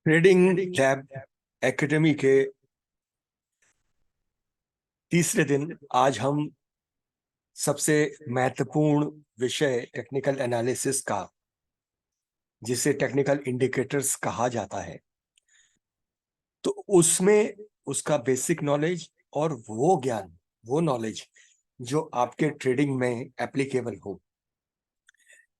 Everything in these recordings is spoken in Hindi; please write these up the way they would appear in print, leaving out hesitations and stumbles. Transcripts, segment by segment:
ट्रेडिंग लैब एकेडमी के तीसरे दिन आज हम सबसे महत्वपूर्ण विषय टेक्निकल एनालिसिस का, जिसे टेक्निकल इंडिकेटर्स कहा जाता है, तो उसमें उसका बेसिक नॉलेज और वो ज्ञान, वो नॉलेज जो आपके ट्रेडिंग में एप्लीकेबल हो।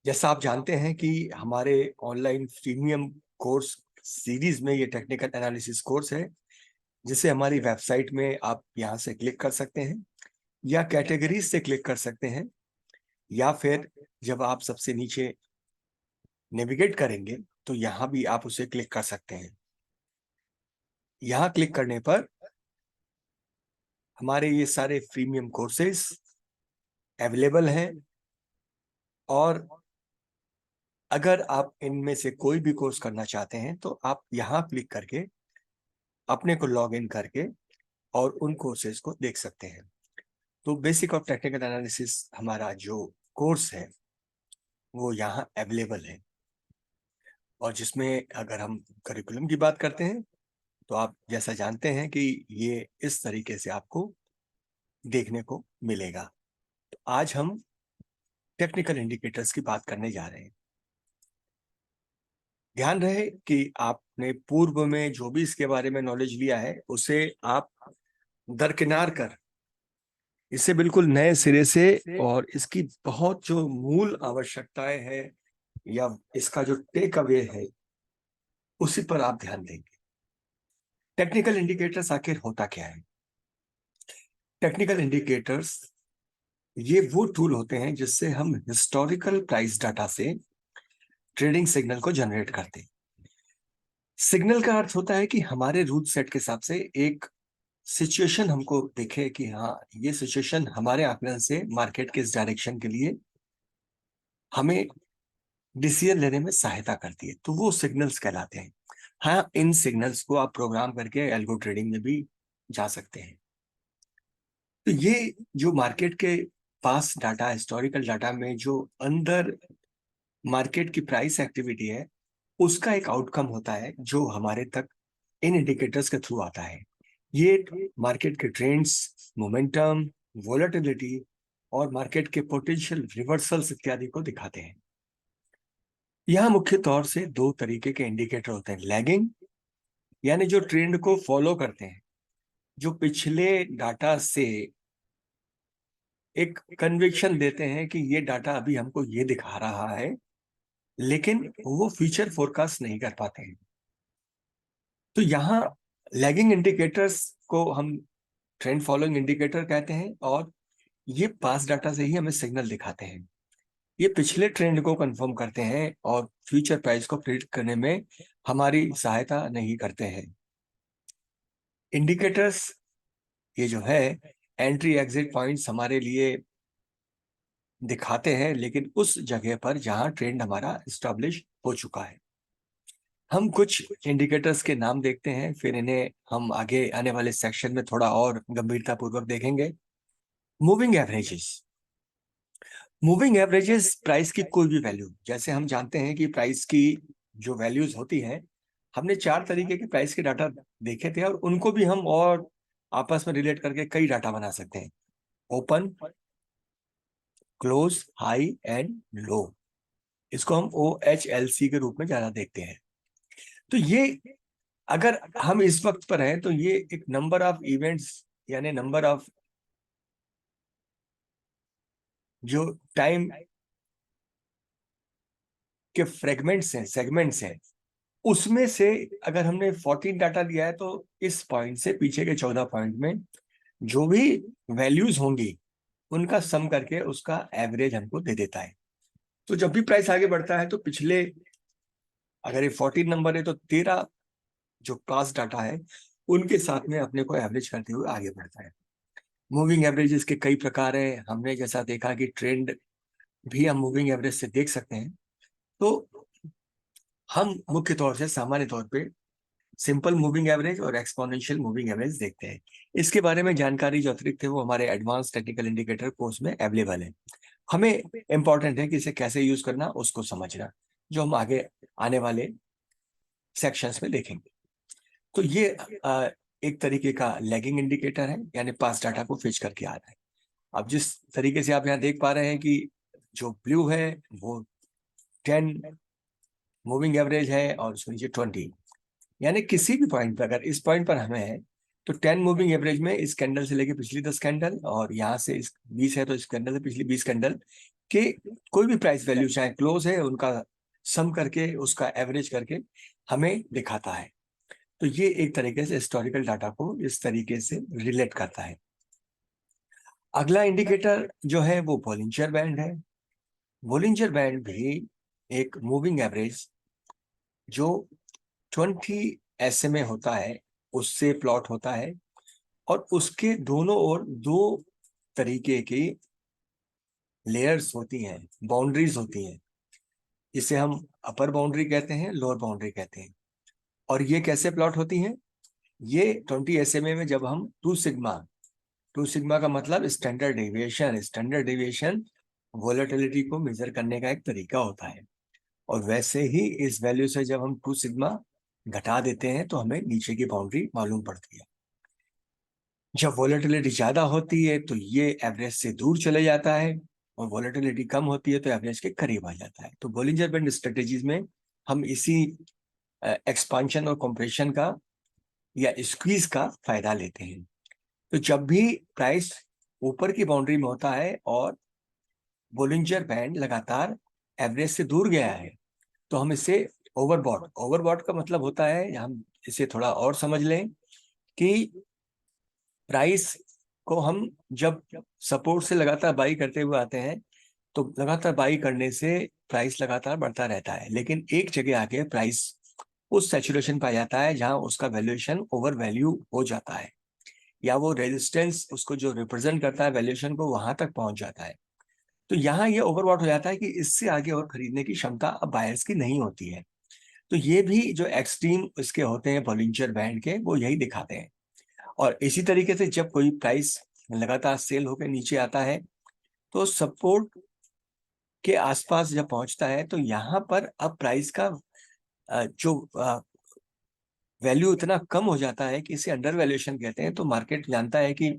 जैसा आप जानते हैं कि हमारे ऑनलाइन प्रीमियम कोर्स सीरीज में ये टेक्निकल एनालिसिस कोर्स है, जिसे हमारी वेबसाइट में आप यहाँ से क्लिक कर सकते हैं या कैटेगरीज से क्लिक कर सकते हैं, या फिर जब आप सबसे नीचे नेविगेट करेंगे तो यहाँ भी आप उसे क्लिक कर सकते हैं। यहाँ क्लिक करने पर हमारे ये सारे प्रीमियम कोर्सेज अवेलेबल हैं, और अगर आप इनमें से कोई भी कोर्स करना चाहते हैं तो आप यहाँ क्लिक करके अपने को लॉग इन करके और उन कोर्सेज को देख सकते हैं। तो बेसिक ऑफ टेक्निकल एनालिसिस हमारा जो कोर्स है वो यहाँ अवेलेबल है, और जिसमें अगर हम करिकुलम की बात करते हैं तो आप जैसा जानते हैं कि ये इस तरीके से आपको देखने को मिलेगा। तो आज हम टेक्निकल इंडिकेटर्स की बात करने जा रहे हैं। ध्यान रहे कि आपने पूर्व में जो भी इसके बारे में नॉलेज लिया है उसे आप दरकिनार कर इसे बिल्कुल नए सिरे से, और इसकी बहुत जो मूल आवश्यकताएं हैं या इसका जो टेक अवे है उसी पर आप ध्यान देंगे। टेक्निकल इंडिकेटर्स आखिर होता क्या है? टेक्निकल इंडिकेटर्स ये वो टूल होते हैं जिससे हम हिस्टोरिकल प्राइस डाटा से ट्रेडिंग सिग्नल को जनरेट करते हैं। सिग्नल का अर्थ होता है कि हमारे रूल सेट के हिसाब से एक सिचुएशन हमको दिखे कि हाँ, ये सिचुएशन हमारे आकलन से मार्केट के इस डायरेक्शन के लिए हमें डिसीजन लेने में सहायता करती है, तो वो सिग्नल्स कहलाते हैं। हाँ, इन सिग्नल्स को आप प्रोग्राम करके एल्गो ट्रेडिंग में भी जा सकते हैं। तो ये जो मार्केट के पास डाटा, हिस्टोरिकल डाटा में जो अंदर मार्केट की प्राइस एक्टिविटी है, उसका एक आउटकम होता है जो हमारे तक इन इंडिकेटर्स के थ्रू आता है। ये मार्केट के ट्रेंड्स, मोमेंटम, वोलेटिलिटी और मार्केट के पोटेंशियल रिवर्सल्स इत्यादि को दिखाते हैं। यहाँ मुख्य तौर से दो तरीके के इंडिकेटर होते हैं। लैगिंग यानी जो ट्रेंड को फॉलो करते हैं, जो पिछले डाटा से एक कन्विक्शन देते हैं कि ये डाटा अभी हमको ये दिखा रहा है, लेकिन वो फ्यूचर फोरकास्ट नहीं कर पाते हैं। तो यहाँ लैगिंग इंडिकेटर्स को हम ट्रेंड फॉलोइंग इंडिकेटर कहते हैं, और ये पास डाटा से ही हमें सिग्नल दिखाते हैं। ये पिछले ट्रेंड को कंफर्म करते हैं और फ्यूचर प्राइस को प्रेडिक्ट करने में हमारी सहायता नहीं करते हैं। इंडिकेटर्स ये जो है एंट्री एग्जिट पॉइंट्स हमारे लिए दिखाते हैं, लेकिन उस जगह पर जहां ट्रेंड हमारा एस्टैब्लिश हो चुका है। हम कुछ इंडिकेटर्स के नाम देखते हैं, फिर इन्हें हम आगे आने वाले सेक्शन में थोड़ा और गंभीरता पूर्वक देखेंगे। Moving averages. Moving averages price की कोई भी वैल्यू, जैसे हम जानते हैं कि प्राइस की जो वैल्यूज होती हैं, हमने चार तरीके के प्राइस के डाटा देखे थे, और उनको भी हम और आपस में रिलेट करके कई डाटा बना सकते हैं। Open, close, high and low, इसको हम OHLC के रूप में ज्यादा देखते हैं। तो ये अगर हम इस वक्त पर हैं तो ये एक नंबर ऑफ इवेंट्स यानी नंबर ऑफ जो टाइम के फ्रेगमेंट्स हैं, सेगमेंट्स हैं, उसमें से अगर हमने 14 डाटा लिया है तो इस पॉइंट से पीछे के 14 पॉइंट में जो भी वैल्यूज होंगी उनका सम करके उसका एवरेज हमको दे देता है। तो जब भी प्राइस आगे बढ़ता है तो पिछले, अगर ये 14 नंबर है तो 13 जो पास डाटा है उनके साथ में अपने को एवरेज करते हुए आगे बढ़ता है। मूविंग एवरेजेस के कई प्रकार हैं। हमने जैसा देखा कि ट्रेंड भी हम मूविंग एवरेज से देख सकते हैं। तो हम मुख्य तौर से सामान्य तौर पे सिंपल मूविंग एवरेज और एक्सपोनेंशियल मूविंग एवरेज देखते हैं। इसके बारे में जानकारी जो अतिरिक्त है वो हमारे एडवांस टेक्निकल इंडिकेटर कोर्स में अवेलेबल है। हमें इंपॉर्टेंट है कि इसे कैसे यूज करना, उसको समझना, जो हम आगे आने वाले सेक्शंस में देखेंगे। तो ये एक तरीके का लैगिंग इंडिकेटर है, यानी पास्ट डाटा को फेच करके आ रहा है। अब जिस तरीके से आप यहाँ देख पा रहे हैं कि जो ब्लू है वो 10 मूविंग एवरेज है और उसके नीचे 20, यानी किसी भी पॉइंट पर अगर इस पॉइंट पर हमें है तो 10 मूविंग एवरेज में इस कैंडल से लेके पिछली 10 कैंडल, और यहाँ से इस 20 है तो इस कैंडल से पिछली 20 कैंडल के कोई भी प्राइस वैल्यू चाहे क्लोज है उनका सम करके उसका एवरेज करके हमें दिखाता है। तो ये एक तरीके से हिस्टोरिकल डाटा को इस तरीके से रिलेट करता है। अगला इंडिकेटर जो है वो बोलिंजर बैंड है। बोलिंजर बैंड भी एक मूविंग एवरेज जो 20 SMA होता है उससे प्लॉट होता है, और उसके दोनों ओर दो तरीके की लेयर्स होती हैं, बाउंड्रीज होती हैं, जिसे हम अपर बाउंड्री कहते हैं, लोअर बाउंड्री कहते हैं। और ये कैसे प्लॉट होती हैं? ये 20 SMA में जब हम 2 सिग्मा का मतलब स्टैंडर्ड डेविएशन वोलेटिलिटी को मेजर करने का एक तरीका होता है, और वैसे ही इस वैल्यू से जब हम 2 सिग्मा घटा देते हैं तो हमें नीचे की बाउंड्री मालूम पड़ती है। जब वोलेटिलिटी ज्यादा होती है तो ये एवरेज से दूर चले जाता है, और वोलेटिलिटी कम होती है तो एवरेज के करीब आ जाता है। तो बोलिंजर बैंड स्ट्रेटेजीज में हम इसी एक्सपांशन और कंप्रेशन का या स्क्वीज का फायदा लेते हैं। तो जब भी प्राइस ऊपर की बाउंड्री में होता है और बोलिंजर बैंड लगातार एवरेज से दूर गया है तो हम इसे ओवरबॉट का मतलब होता है, हम इसे थोड़ा और समझ लें कि प्राइस को हम जब सपोर्ट से लगातार बाई करते हुए आते हैं तो लगातार बाई करने से प्राइस लगातार बढ़ता रहता है, लेकिन एक जगह आके प्राइस उस सैचुरेशन पाया जाता है जहां उसका वैल्यूएशन ओवर वैल्यू हो जाता है, या वो रेजिस्टेंस उसको जो रिप्रेजेंट करता है वैल्यूएशन को वहां तक पहुंच जाता है। तो यहाँ ये ओवरबॉट हो जाता है कि इससे आगे और खरीदने की क्षमता अब बायर्स की नहीं होती है। तो ये भी जो एक्सट्रीम इसके होते हैं बॉलिंजर बैंड के, वो यही दिखाते हैं। और इसी तरीके से जब कोई प्राइस लगातार सेल होकर नीचे आता है तो सपोर्ट के आसपास जब पहुंचता है तो यहाँ पर अब प्राइस का जो वैल्यू इतना कम हो जाता है कि इसे अंडर वैल्यूएशन कहते हैं। तो मार्केट जानता है कि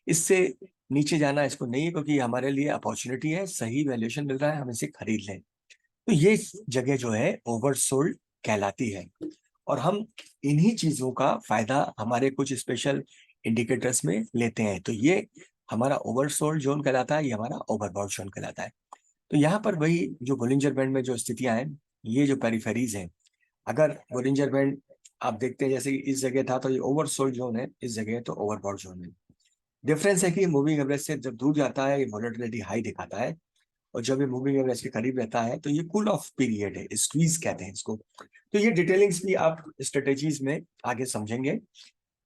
इससे नीचे जाना इसको नहीं है, क्योंकि हमारे लिए अपॉर्चुनिटी है, सही वैल्यूएशन मिल रहा है, हम इसे खरीद लें। तो ये जगह जो है ओवरसोल्ड कहलाती है, और हम इन्हीं चीजों का फायदा हमारे कुछ स्पेशल इंडिकेटर्स में लेते हैं। तो ये हमारा ओवरसोल्ड जोन कहलाता है, ये हमारा ओवरबॉट जोन कहलाता है। तो यहाँ पर वही जो बोलिंजर बैंड में जो स्थितियां हैं, ये जो पेरिफेरीज हैं, अगर बोलिंजर बैंड आप देखते हैं जैसे इस जगह था तो ये ओवरसोल्ड जोन है, इस जगह तो ओवरबॉट जोन है। डिफरेंस है कि मूविंग एवरेज से जब दूर जाता है ये वोलेटिलिटी हाई दिखाता है, और जब ये मूविंग एवरेज के करीब रहता है तो ये कूल ऑफ पीरियड है, स्क्वीज कहते हैं इसको। तो ये डिटेलिंग्स भी आप स्ट्रेटेजीज में आगे समझेंगे,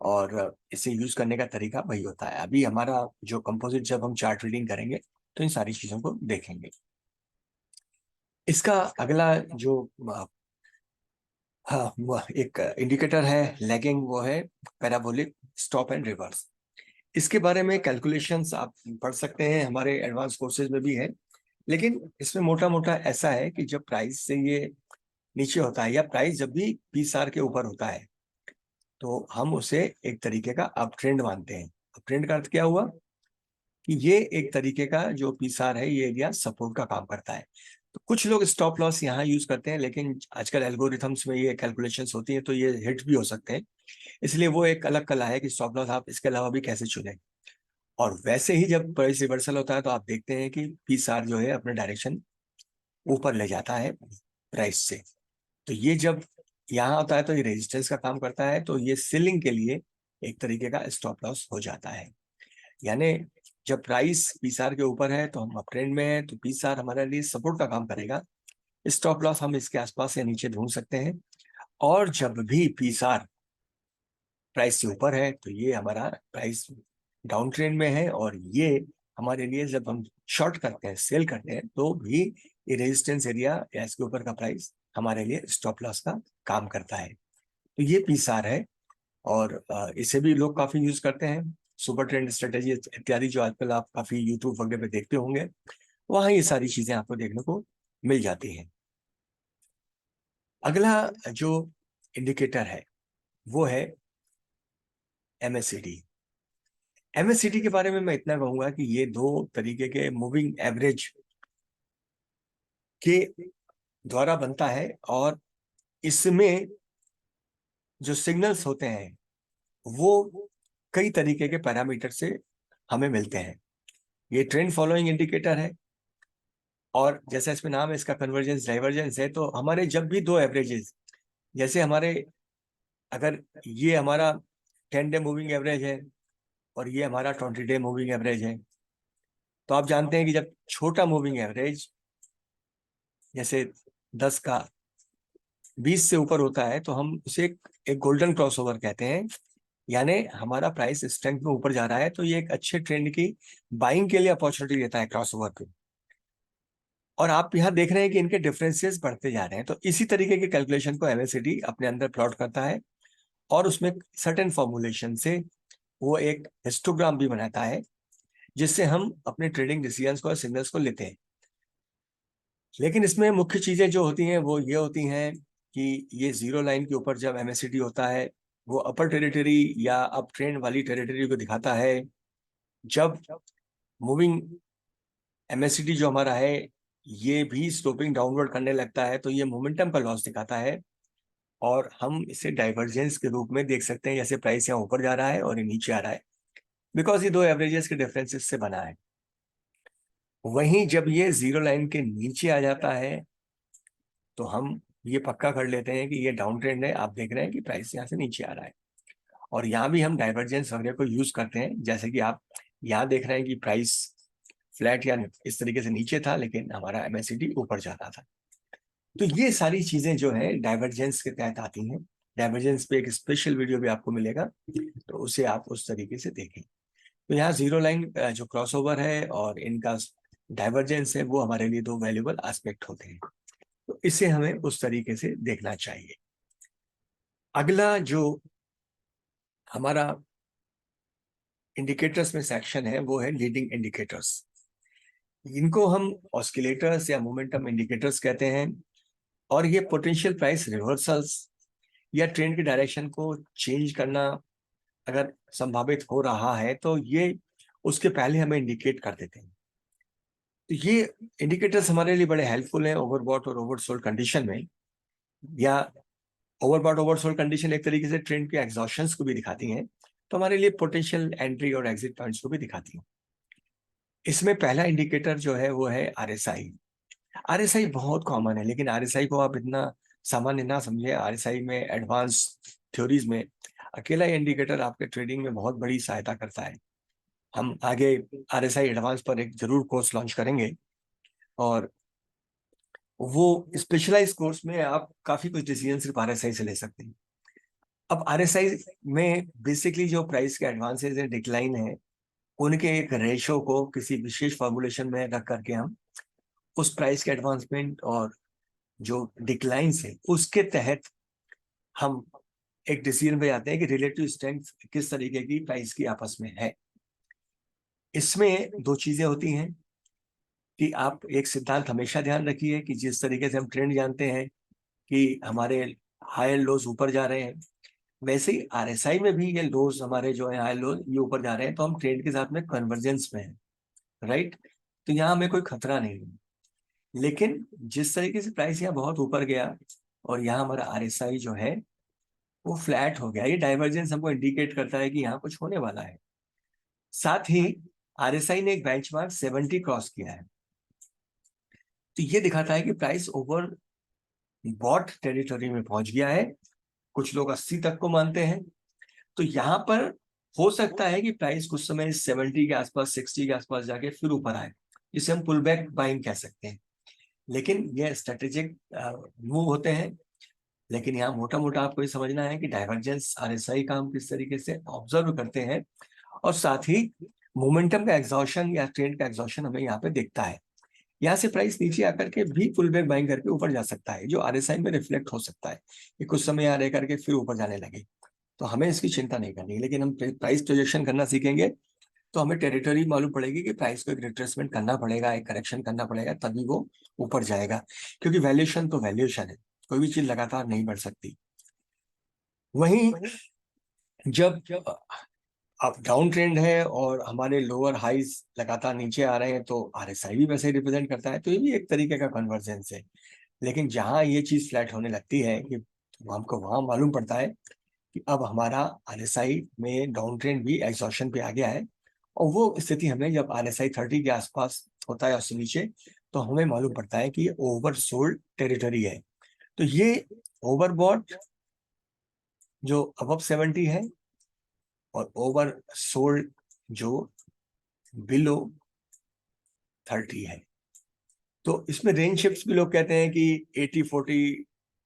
और इसे यूज करने का तरीका वही होता है। अभी हमारा जो कंपोजिट जब हम चार्ट रीडिंग करेंगे तो इन सारी चीजों को देखेंगे। इसका अगला जो हाँ वो एक इंडिकेटर है लैगिंग, वो है पैराबोलिक स्टॉप एंड रिवर्स। इसके बारे में कैलकुलेशंस आप पढ़ सकते हैं, हमारे एडवांस कोर्सेज में भी है। लेकिन इसमें मोटा मोटा ऐसा है कि जब प्राइस से ये नीचे होता है, या प्राइस जब भी 20R के ऊपर होता है, तो हम उसे एक तरीके का अप ट्रेंड मानते हैं। अप ट्रेंड का अर्थ क्या हुआ कि ये एक तरीके का जो 20R है ये एरिया सपोर्ट का काम करता है। तो कुछ लोग स्टॉप लॉस यहाँ यूज करते हैं, लेकिन आजकल एल्गोरिथम्स में ये कैलकुलेशंस होती है तो ये हिट भी हो सकते हैं, इसलिए वो एक अलग कला है कि स्टॉप लॉस आप इसके अलावा भी कैसे चुने। और वैसे ही जब प्राइस रिवर्सल होता है तो आप देखते हैं कि 20R जो है अपने डायरेक्शन ऊपर ले जाता है प्राइस से। तो ये जब यहाँ होता है तो ये रेजिस्टेंस का काम करता है, तो ये सेलिंग के लिए एक तरीके का स्टॉप लॉस हो जाता है। यानी जब प्राइस 20R के ऊपर है तो हम अप ट्रेंड में है, तो 20R हमारे लिए सपोर्ट का काम करेगा। स्टॉप लॉस हम इसके आसपास या नीचे ढूंढ सकते हैं। और जब भी 20R प्राइस से ऊपर है तो ये हमारा प्राइस डाउन ट्रेंड में है, और ये हमारे लिए जब हम शॉर्ट करते हैं, सेल करते हैं, तो भी ये रेजिस्टेंस एरिया या इसके ऊपर का प्राइस हमारे लिए स्टॉप लॉस का काम करता है। तो ये 20R है, और इसे भी लोग काफी यूज करते हैं। सुपर ट्रेंड स्ट्रेटेजी इत्यादि जो आजकल आप काफी यूट्यूब वगैरह पे देखते होंगे, वहां ये सारी चीजें आपको देखने को मिल जाती हैं। अगला जो इंडिकेटर है वो है MACD। MACD के बारे में मैं इतना कहूंगा कि ये दो तरीके के मूविंग एवरेज के द्वारा बनता है और इसमें जो सिग्नल्स होते हैं वो कई तरीके के पैरामीटर से हमें मिलते हैं। ये ट्रेंड फॉलोइंग इंडिकेटर है और जैसा इसमें नाम है इसका कन्वर्जेंस डाइवर्जेंस है। तो हमारे जब भी दो एवरेजेस, जैसे हमारे अगर ये हमारा 10 डे मूविंग एवरेज है और ये हमारा 20 डे मूविंग एवरेज है, तो आप जानते हैं कि जब छोटा मूविंग एवरेज जैसे 10 का 20 से ऊपर होता है तो हम उसे एक गोल्डन क्रॉसओवर कहते हैं, यानी हमारा प्राइस स्ट्रेंथ में ऊपर जा रहा है। तो ये एक अच्छे ट्रेंड की बाइंग के लिए अपॉर्चुनिटी देता है क्रॉसओवर पे। और आप यहाँ देख रहे हैं कि इनके डिफरेंसेस बढ़ते जा रहे हैं। तो इसी तरीके के कैलकुलेशन को MACD अपने अंदर प्लॉट करता है और उसमें सर्टेन फॉर्मुलेशन से वो एक हिस्टोग्राम भी बनाता है जिससे हम अपने ट्रेडिंग डिसीजंस को और सिग्नल्स को लेते हैं। लेकिन इसमें मुख्य चीजें जो होती हैं वो ये होती हैं कि ये जीरो लाइन के ऊपर जब MACD होता है वो अपर टेरिटरी या अप ट्रेंड वाली टेरिटरी को दिखाता है। जब मूविंग MACD जो हमारा है ये भी स्लोपिंग डाउनवर्ड करने लगता है तो ये मोमेंटम का लॉस दिखाता है और हम इसे डाइवर्जेंस के रूप में देख सकते हैं। जैसे प्राइस यहाँ ऊपर जा रहा है और ये नीचे आ रहा है, बिकॉज ये दो एवरेजेस के डिफरेंसेस से बना है। वहीं जब ये जीरो लाइन के नीचे आ जाता है तो हम ये पक्का कर लेते हैं कि ये डाउन ट्रेंड है। आप देख रहे हैं कि प्राइस यहाँ से नीचे आ रहा है और यहाँ भी हम डाइवर्जेंस वगैरह को यूज करते हैं। जैसे कि आप यहाँ देख रहे हैं कि प्राइस फ्लैट या इस तरीके से नीचे था लेकिन हमारा MACD ऊपर जा रहा था। तो ये सारी चीजें जो है डाइवर्जेंस के तहत आती हैं। डाइवर्जेंस पे एक स्पेशल वीडियो भी आपको मिलेगा तो उसे आप उस तरीके से देखें। तो यहाँ जीरो लाइन जो क्रॉसओवर है और इनका डाइवर्जेंस है वो हमारे लिए दो वैल्यूबल एस्पेक्ट होते हैं। तो इसे हमें उस तरीके से देखना चाहिए। अगला जो हमारा इंडिकेटर्स में सेक्शन है वो है लीडिंग इंडिकेटर्स। इनको हम ऑस्किलेटर्स या मोमेंटम इंडिकेटर्स कहते हैं और ये पोटेंशियल प्राइस रिवर्सल्स या ट्रेंड की डायरेक्शन को चेंज करना अगर संभावित हो रहा है तो ये उसके पहले हमें इंडिकेट कर देते हैं। तो ये इंडिकेटर्स हमारे लिए बड़े हेल्पफुल हैं ओवरबॉट और ओवरसोल्ड कंडीशन में। या ओवरबॉट ओवरसोल्ड कंडीशन एक तरीके से ट्रेंड के एग्जॉशंस को भी दिखाती हैं, तो हमारे लिए पोटेंशियल एंट्री और एग्जिट पॉइंट्स को भी दिखाती हैं। इसमें पहला इंडिकेटर जो है वो है RSI। RSI बहुत कॉमन है लेकिन RSI को आप इतना सामान्य ना समझे। RSI में एडवांस थ्योरीज में अकेला इंडिकेटर आपके ट्रेडिंग में बहुत बड़ी सहायता करता है। हम आगे RSI एडवांस पर एक जरूर कोर्स लॉन्च करेंगे और वो स्पेशलाइज कोर्स में आप काफी कुछ डिसीजन सिर्फ RSI से ले सकते हैं। अब RSI में बेसिकली जो प्राइस के एडवांसेज है डिक्लाइन है उनके एक रेशो को किसी विशेष फॉर्मुलेशन में रख करके हम उस प्राइस के एडवांसमेंट और जो डिक्लाइन है उसके तहत हम एक डिसीजन पे जाते हैं कि रिलेटिव स्ट्रेंथ किस तरीके की प्राइस की आपस में है। इसमें दो चीजें होती हैं कि आप एक सिद्धांत हमेशा ध्यान रखिए कि जिस तरीके से हम ट्रेंड जानते हैं कि हमारे हायर लोज ऊपर जा रहे हैं, वैसे ही RSI में भी ये लोज हमारे जो है हाई लोज ये ऊपर जा रहे हैं, तो हम ट्रेंड के साथ में कन्वर्जेंस में हैं, राइट। तो यहाँ हमें कोई खतरा नहीं है। लेकिन जिस तरीके से प्राइस यहाँ बहुत ऊपर गया और यहाँ हमारा RSI जो है वो फ्लैट हो गया, ये डाइवर्जेंस हमको इंडिकेट करता है कि यहाँ कुछ होने वाला है। साथ ही RSI ने एक बेंचमार्क 70 क्रॉस किया है, तो ये दिखाता है कि प्राइस ओवर बॉट टेरिटरी में पहुंच गया है। कुछ लोग 80 तक को मानते हैं। तो यहाँ पर हो सकता है कि प्राइस कुछ समय 70 के आसपास 60 के आसपास जाके फिर ऊपर आए, जिसे हम पुल बैक बाइंग कह सकते हैं। लेकिन ये स्ट्रेटेजिक मूव होते हैं। लेकिन यहाँ मोटा मोटा आपको ये समझना है कि डाइवर्जेंस RSI का हम किस तरीके से ऑब्जर्व करते हैं और साथ ही मोमेंटम का एग्जॉशन या ट्रेंड का एग्जॉशन हमें यहाँ पे दिखता है। यहाँ से प्राइस नीचे आकर के भी पुल बैक बाइंग करके ऊपर जा सकता है, जो RSI में रिफ्लेक्ट हो सकता है कि कुछ समय यहाँ रह करके फिर ऊपर जाने लगे। तो हमें इसकी चिंता नहीं करनी, लेकिन हम प्राइस प्रोजेक्शन करना सीखेंगे तो हमें टेरिटरी मालूम पड़ेगी कि प्राइस को एक रिट्रेसमेंट करना पड़ेगा, एक करेक्शन करना पड़ेगा, तभी वो ऊपर जाएगा। क्योंकि वैल्यूएशन तो वैल्यूएशन है, कोई भी चीज लगातार नहीं बढ़ सकती। वहीं जब अब डाउन ट्रेंड है और हमारे लोअर हाइज लगातार नीचे आ रहे हैं तो आरएसआई भी वैसे ही रिप्रेजेंट करता है, तो ये भी एक तरीके का कन्वर्जेंस है। लेकिन जहां ये चीज फ्लैट होने लगती है कि तो हमको वहां मालूम पड़ता है कि अब हमारा आरएसआई में डाउन ट्रेंड भी एक्सॉशन पे आ गया है। और वो स्थिति हमें जब आरएसआई 30 के आसपास होता है उससे नीचे, तो हमें मालूम पड़ता है कि ये ओवरसोल्ड टेरिटरी है। तो ये ओवरबॉट जो अबव 70 है और ओवरसोल्ड जो बिलो 30 है। तो इसमें रेंज शिफ्ट्स भी लोग कहते हैं कि 80-40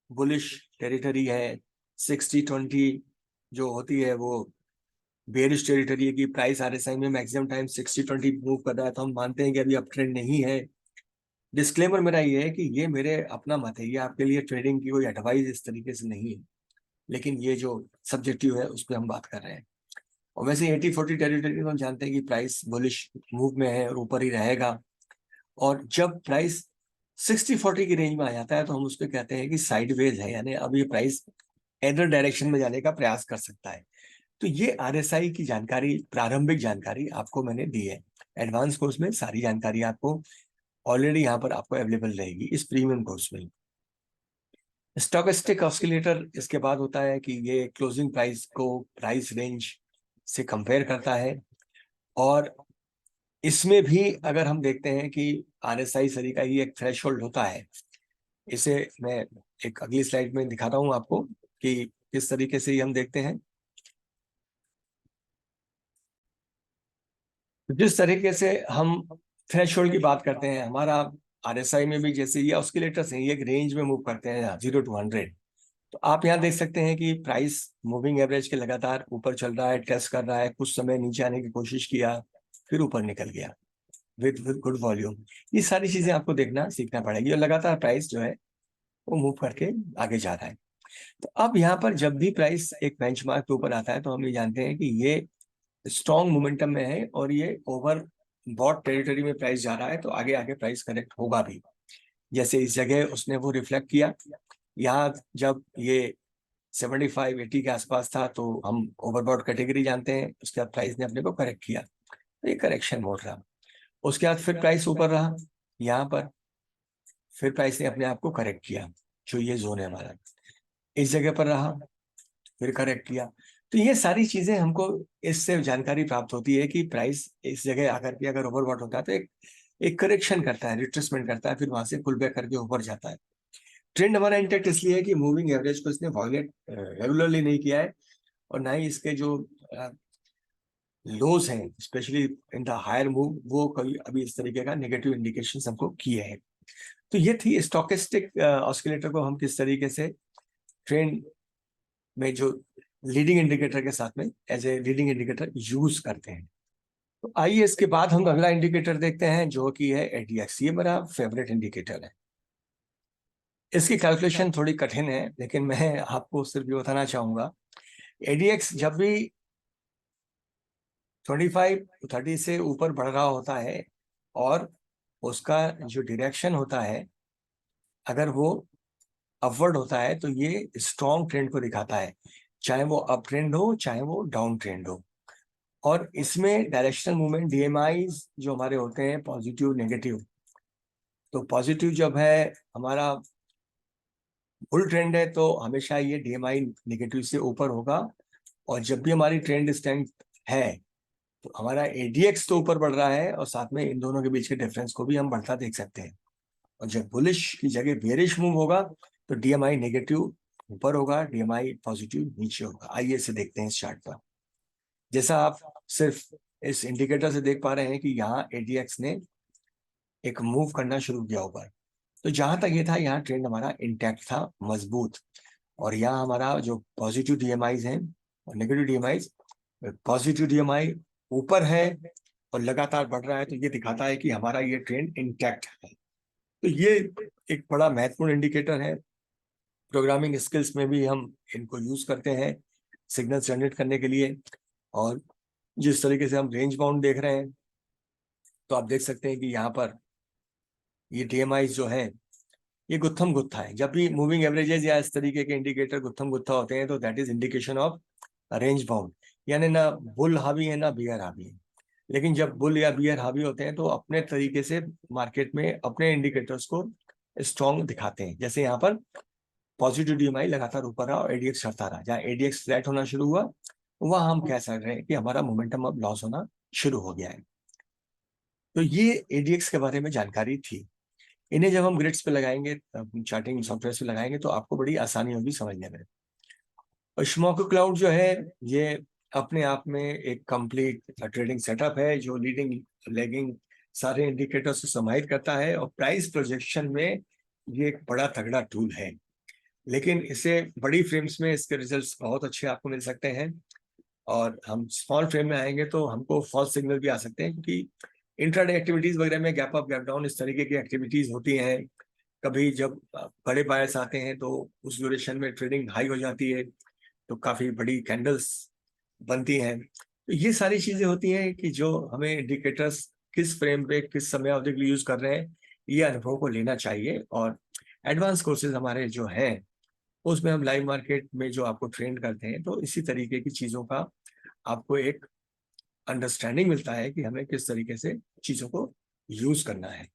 बुलिश टेरिटरी है, 60-20 जो होती है वो बेरिश टेरिटरी है कि प्राइस आरएसआई में मैक्सिमम टाइम 60-20 मूव कर रहा है, तो हम मानते हैं कि अभी अप ट्रेंड नहीं है। डिस्क्लेमर मेरा ये है कि ये मेरे अपना मत है, ये आपके लिए ट्रेडिंग की कोई एडवाइस इस तरीके से नहीं है, लेकिन ये जो सब्जेक्टिव है उस पर हम बात कर रहे हैं। और वैसे 80-40 टेरिटरी में हम जानते हैं कि प्राइस बुलिश मूव में है और ऊपर ही रहेगा। और जब प्राइस 60-40 की रेंज में आ जाता है तो हम उसको कहते हैं कि साइडवेज है, यानी अब ये प्राइस एडर डायरेक्शन में जाने का प्रयास कर सकता है। तो ये आरएसआई की जानकारी, प्रारंभिक जानकारी आपको मैंने दी है। एडवांस कोर्स में सारी जानकारी आपको ऑलरेडी यहाँ पर आपको अवेलेबल रहेगी इस प्रीमियम कोर्स में। स्टोकेस्टिक ऑस्किलेटर इसके बाद होता है कि ये क्लोजिंग प्राइस को प्राइस रेंज से कंपेयर करता है। और इसमें भी अगर हम देखते हैं कि आरएसआई सरी का ही एक थ्रेशोल्ड होता है, इसे मैं एक अगली स्लाइड में दिखाता हूं आपको कि किस तरीके से हम देखते हैं। जिस तरीके से हम थ्रेशोल्ड की बात करते हैं, हमारा आरएसआई में भी जैसे ये ऑस्किलेटर्स हैं, ये एक रेंज में मूव करते हैं 0 to 100। तो आप यहाँ देख सकते हैं कि प्राइस मूविंग एवरेज के लगातार ऊपर चल रहा है, टेस्ट कर रहा है, कुछ समय नीचे आने की कोशिश किया, फिर ऊपर निकल गया विद गुड वॉल्यूम। ये सारी चीजें आपको देखना सीखना पड़ेगी और लगातार प्राइस जो है वो मूव करके आगे जा रहा है। तो अब यहाँ पर जब भी प्राइस एक बेंचमार्क के ऊपर आता है तो हम ये जानते हैं कि ये स्ट्रॉन्ग मोमेंटम में है और ये ओवर बॉट टेरिटरी में प्राइस जा रहा है, तो आगे आगे प्राइस करेक्ट होगा भी। जैसे इस जगह उसने वो रिफ्लेक्ट किया, यहाँ जब ये 75-80 के आसपास था तो हम ओवरबॉट कैटेगरी जानते हैं, उसके बाद प्राइस ने अपने को करेक्ट किया, तो ये करेक्शन मोड रहा। उसके बाद फिर प्राइस ऊपर रहा यहाँ पर, फिर प्राइस ने अपने आप को करेक्ट किया, जो ये जोन है हमारा, इस जगह पर रहा, फिर करेक्ट किया। तो ये सारी चीजें हमको इससे जानकारी प्राप्त होती है कि प्राइस इस जगह आकर के अगर ओवरबॉट होता है तो एक करेक्शन करता है, रिट्रेसमेंट करता है, फिर वहां से पुल बैक करके ऊपर जाता है। ट्रेंड हमारा इंटेक्ट इसलिए है कि मूविंग एवरेज को इसने वायलेट रेगुलरली नहीं किया है, और ना ही इसके जो लोज हैं specially in the higher move वो कभी अभी इस तरीके का नेगेटिव इंडिकेशन हमको किए हैं। तो ये थी स्टोकेस्टिक ऑस्किलेटर को हम किस तरीके से ट्रेंड में जो लीडिंग इंडिकेटर के साथ में as a leading indicator use करते हैं। तो आइए इसके बाद हम अगला इंडिकेटर देखते हैं जो कि है एडीएक्स। ये मेरा फेवरेट इंडिकेटर है। इसकी कैलकुलेशन थोड़ी कठिन है लेकिन मैं आपको सिर्फ ये बताना चाहूंगा, एडीएक्स जब भी 25-30 से ऊपर बढ़ रहा होता है और उसका जो डायरेक्शन होता है अगर वो अपवर्ड होता है तो ये स्ट्रॉन्ग ट्रेंड को दिखाता है, चाहे वो अप ट्रेंड हो चाहे वो डाउन ट्रेंड हो। और इसमें डायरेक्शनल मूवमेंट डीएमआईज जो हमारे होते हैं पॉजिटिव नेगेटिव, तो पॉजिटिव जब है हमारा फुल ट्रेंड है तो हमेशा ये डीएमआई नेगेटिव से ऊपर होगा। और जब भी हमारी ट्रेंड स्ट्रेंथ है तो हमारा एडीएक्स तो ऊपर बढ़ रहा है और साथ में इन दोनों के बीच के डिफरेंस को भी हम बढ़ता देख सकते हैं। और जब बुलिश की जगह बेरिश मूव होगा तो डीएमआई नेगेटिव ऊपर होगा, डीएमआई पॉजिटिव नीचे होगा। आइए इसे देखते हैं इस चार्ट पर। जैसा आप सिर्फ इस इंडिकेटर से देख पा रहे हैं कि यहाँ एडीएक्स ने एक मूव करना शुरू किया ऊपर, तो जहां तक ये था यहाँ ट्रेंड हमारा इंटैक्ट था, मजबूत। और यहाँ हमारा जो पॉजिटिव डीएमआईज हैं और नेगेटिव डीएमआईज, पॉजिटिव डीएमआई ऊपर है और लगातार बढ़ रहा है, तो ये दिखाता है कि हमारा ये ट्रेंड इंटैक्ट है। तो ये एक बड़ा महत्वपूर्ण इंडिकेटर है। प्रोग्रामिंग स्किल्स में भी हम इनको यूज करते हैं सिग्नल जनरेट करने के लिए। और जिस तरीके से हम रेंज बाउंड देख रहे हैं तो आप देख सकते हैं कि यहाँ पर ये डीएमआई जो है ये गुत्थम गुत्था है। जब भी मूविंग एवरेजेस या इस तरीके के इंडिकेटर गुत्थम गुत्था होते हैं तो that is indication of range bound, यानी ना बुल हावी है ना बियर हावी है। लेकिन जब बुल या बियर हावी होते हैं तो अपने तरीके से मार्केट में अपने इंडिकेटर्स को स्ट्रॉन्ग दिखाते हैं। जैसे यहाँ पर पॉजिटिव डीएमआई लगातार ऊपर रहा और एडीएक्स चढ़ता रहा, जहाँ एडीएक्स फ्लैट होना शुरू हुआ वहां हम कह सकते हैं कि हमारा मोमेंटम अब लॉस होना शुरू हो गया है। तो ये एडीएक्स के बारे में जानकारी थी। इन्हें जब हम ग्रिड्स पे लगाएंगे, चार्टिंग सॉफ्टवेयर पे लगाएंगे तो आपको बड़ी आसानी होगी समझने में। और श्मोक क्लाउड जो है ये अपने आप में एक कंप्लीट ट्रेडिंग सेटअप है जो लीडिंग लेगिंग सारे इंडिकेटर्स को समाहित करता है और प्राइस प्रोजेक्शन में ये एक बड़ा तगड़ा टूल है। लेकिन इसे बड़ी फ्रेम्स में इसके रिजल्ट्स बहुत अच्छे आपको मिल सकते हैं, और हम स्मॉल फ्रेम में आएंगे तो हमको फॉल्स सिग्नल भी आ सकते हैं, क्योंकि इंट्राडे एक्टिविटीज वगैरह में गैप अप गैप डाउन इस तरीके की एक्टिविटीज होती हैं। कभी जब बड़े बायर्स आते हैं तो उस ड्यूरेशन में ट्रेडिंग हाई हो जाती है तो काफी बड़ी कैंडल्स बनती हैं। तो ये सारी चीजें होती हैं कि जो हमें इंडिकेटर्स किस फ्रेम पे किस समय अवधि के लिए यूज कर रहे हैं ये अनुभव को लेना चाहिए। और एडवांस कोर्सेज हमारे जो हैं उसमें हम लाइव मार्केट में जो आपको ट्रेन करते हैं तो इसी तरीके की चीजों का आपको एक अंडरस्टैंडिंग मिलता है कि हमें किस तरीके से चीजों को यूज करना है।